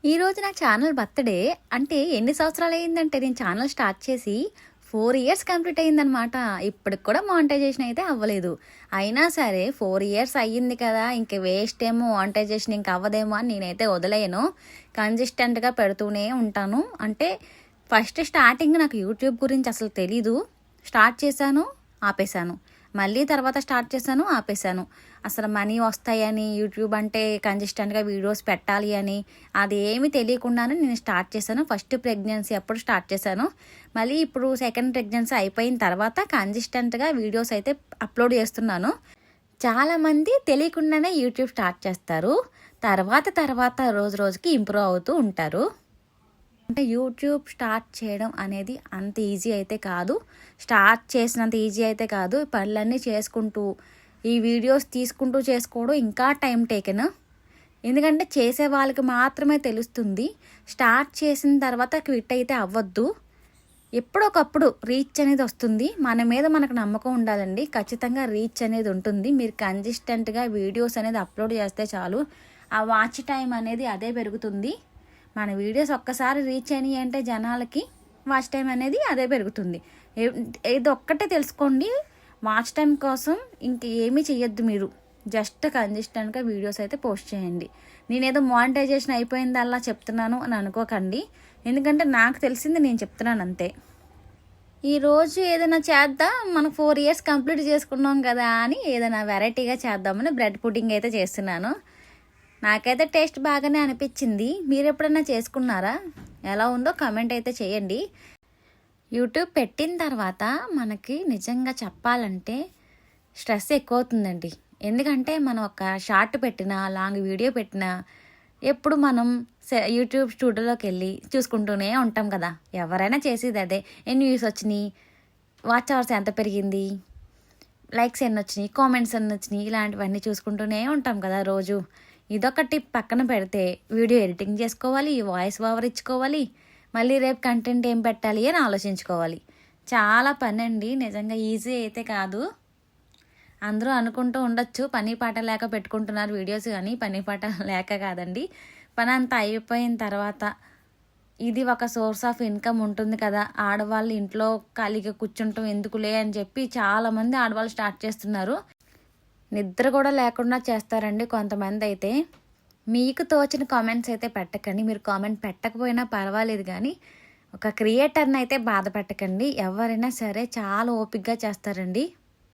ఈరోజు నా channel birthday. అంటే ఎన్ని సంవత్సరాలయిందంటే నేను ఛానల్ స్టార్ట్ చేసి 4 ఇయర్స్ కంప్లీట్ అయిందనమాట. ఇప్పటికి కూడా మానిటైజేషన్ అయితే అవ్వలేదు. అయినా సరే 4 ఇయర్స్ అయ్యింది కదా! ఇంక వేస్ట్ ఏమో మానిటైజేషన్ ఇంక అవ్వదేమో అని నేనైతే వదిలేయను. కన్సిస్టెంట్‌గా పెడుతూనే ఉంటాను. అంటే ఫస్ట్ స్టార్టింగ్ నాకు యూట్యూబ్ గురించి అసలు తెలీదు. స్టార్ట్ చేశాను, ఆపేశాను. మళ్ళీ తర్వాత స్టార్ట్ చేశాను, ఆపేశాను. అసలు మనీ వస్తాయని, యూట్యూబ్ అంటే కన్సిస్టెంట్‌గా వీడియోస్ పెట్టాలి అని అది ఏమీ తెలియకుండానే నేను స్టార్ట్ చేశాను. ఫస్ట్ ప్రెగ్నెన్సీ అప్పుడు స్టార్ట్ చేశాను. మళ్ళీ ఇప్పుడు సెకండ్ ప్రెగ్నెన్సీ అయిపోయిన తర్వాత కన్సిస్టెంట్‌గా వీడియోస్ అయితే అప్లోడ్ చేస్తున్నాను. చాలామంది తెలియకుండానే యూట్యూబ్ స్టార్ట్ చేస్తారు. తర్వాత రోజు రోజుకి ఇంప్రూవ్ అవుతూ ఉంటారు. అంటే యూట్యూబ్ స్టార్ట్ చేయడం అనేది అంత ఈజీ అయితే కాదు. స్టార్ట్ చేసినంత ఈజీ అయితే కాదు. పనులన్నీ చేసుకుంటూ ఈ వీడియోస్ తీసుకుంటూ చేసుకోవడం ఇంకా టైం టేకెన్. ఎందుకంటే చేసే వాళ్ళకి మాత్రమే తెలుస్తుంది. స్టార్ట్ చేసిన తర్వాత క్విట్ అయితే అవ్వద్దు. ఎప్పుడొకప్పుడు రీచ్ అనేది వస్తుంది. మన మీద మనకు నమ్మకం ఉండాలండి. ఖచ్చితంగా రీచ్ అనేది ఉంటుంది. మీరు కన్సిస్టెంట్గా వీడియోస్ అనేది అప్లోడ్ చేస్తే చాలు. ఆ వాచ్ టైం అనేది అదే పెరుగుతుంది. మన వీడియోస్ ఒక్కసారి రీచ్ అయినాయి అంటే జనాలకి వాచ్ టైం అనేది అదే పెరుగుతుంది. ఇది ఒక్కటే తెలుసుకోండి, వాచ్ టైం కోసం ఇంక ఏమీ చెయ్యొద్దు మీరు. జస్ట్ కన్సిస్టెంట్గా వీడియోస్ అయితే పోస్ట్ చేయండి. నేనేదో మానిటైజేషన్ అయిపోయిందల్లా చెప్తున్నాను అని అనుకోకండి. ఎందుకంటే నాకు తెలిసింది నేను చెప్తున్నాను అంతే. ఈరోజు ఏదైనా చేద్దాం, మనం 4 ఇయర్స్ కంప్లీట్ చేసుకున్నాం కదా అని ఏదైనా వెరైటీగా చేద్దామని బ్రెడ్ పుడ్డింగ్ అయితే చేస్తున్నాను. నాకైతే టేస్ట్ బాగానే అనిపించింది. మీరు ఎప్పుడైనా చేసుకున్నారా? ఎలా ఉందో కామెంట్ అయితే చేయండి. యూట్యూబ్ పెట్టిన తర్వాత మనకి నిజంగా చెప్పాలంటే స్ట్రెస్ ఎక్కువ అవుతుందండి. ఎందుకంటే మనం ఒక షార్ట్ పెట్టినా, లాంగ్ వీడియో పెట్టినా ఎప్పుడు మనం యూట్యూబ్ స్టూడియోలోకి వెళ్ళి చూసుకుంటూనే ఉంటాం కదా. ఎవరైనా చేసేది అదే. ఎన్ని వ్యూస్ వచ్చినాయి, వాచ్ అవర్స్ ఎంత పెరిగింది, లైక్స్ ఎన్ని వచ్చినాయి, కామెంట్స్ ఎన్ని వచ్చినాయి, ఇలాంటివన్నీ చూసుకుంటూనే ఉంటాం కదా రోజు. ఇదొక టిప్ పక్కన పెడితే వీడియో ఎడిటింగ్ చేసుకోవాలి, వాయిస్ ఓవర్ ఇచ్చుకోవాలి, మళ్ళీ రేపు కంటెంట్ ఏం పెట్టాలి అని ఆలోచించుకోవాలి. చాలా పని అండి. నిజంగా ఈజీ అయితే కాదు. అందరూ అనుకుంటూ ఉండొచ్చు పని పాట లేక పెట్టుకుంటున్నారు వీడియోస్, కానీ పని పాట లేక కాదండి. పని అంతా అయిపోయిన తర్వాత ఇది ఒక సోర్స్ ఆఫ్ ఇన్కమ్ ఉంటుంది కదా. ఆడవాళ్ళు ఇంట్లో ఖాళీగా కూర్చుంటాం ఎందుకులే అని చెప్పి చాలామంది ఆడవాళ్ళు స్టార్ట్ చేస్తున్నారు. నిద్ర కూడా లేకుండా చేస్తారండి కొంతమంది అయితే. మీకు తోచిన కామెంట్స్ అయితే పెట్టకండి. మీరు కామెంట్ పెట్టకపోయినా పర్వాలేదు, కానీ ఒక క్రియేటర్ని అయితే బాధ పెట్టకండి. ఎవరైనా సరే చాలా ఓపికగా చేస్తారండి.